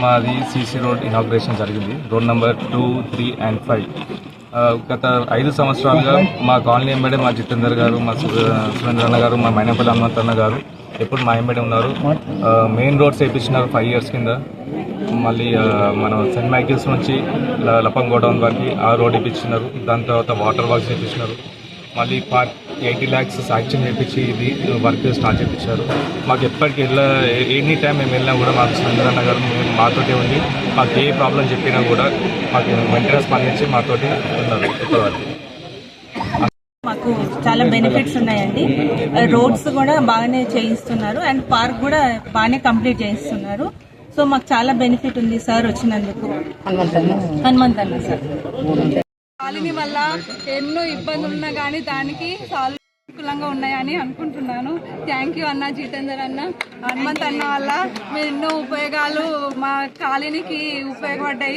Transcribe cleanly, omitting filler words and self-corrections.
మాది CC road inauguration జరిగింది. Road number 2, 3 and 5. గత 5 సంవత్సరాలుగా మా కాలనీ ఎంబడే మా జితేందర్ గారు, మా సురేంద్రన్న గారు, మా మైనపల్లి హనుమంతన్న గారు ఎప్పుడు మా ఎంబడే ఉన్నారు. మెయిన్ రోడ్స్ వేయించినారు 5 years కింద. మళ్ళీ మనం సెయింట్ మైకిల్స్ నుంచి లపంగ్ గోడౌన్ వరకు ఆ రోడ్ వేయించినారు. దాని తర్వాత వాటర్ వర్క్స్ వేయించినారు. మళ్ళీ 80 lakhs శాంక్షన్ చేయించి ఇది వర్క్ స్టార్ట్ చేయించారు. మాకు ఎప్పటికి ఎనీ టైం మేము వెళ్ళినా కూడా మాకు సురేంద్రన్న గారు మాతోటే ఉండి మాకు ఏ ప్రాబ్లం చెప్పినా కూడా మాకు వెంటనే స్పందించి మాతోటి ఉన్నారు ఇప్పటివరకు. మాకు చాలా బెనిఫిట్స్ ఉన్నాయండి. రోడ్స్ కూడా బాగానే చేయిస్తున్నారు అండ్ పార్క్ కూడా బాగానే కంప్లీట్ చేయిస్తున్నారు. సో మాకు చాలా బెనిఫిట్ ఉంది సార్ వచ్చినందుకు. హనుమంతన్న సార్ కాలనీ వల్ల ఎన్నో ఇబ్బందులు ఉన్నా కానీ దానికి సానుకూలంగా ఉన్నాయని అనుకుంటున్నాను. థ్యాంక్ యూ అన్న, జితేందర్ అన్న, హనుమంత్ అన్న వల్ల ఎన్నో ఉపయోగాలు మా కాలనీకి ఉపయోగపడ్డాయి.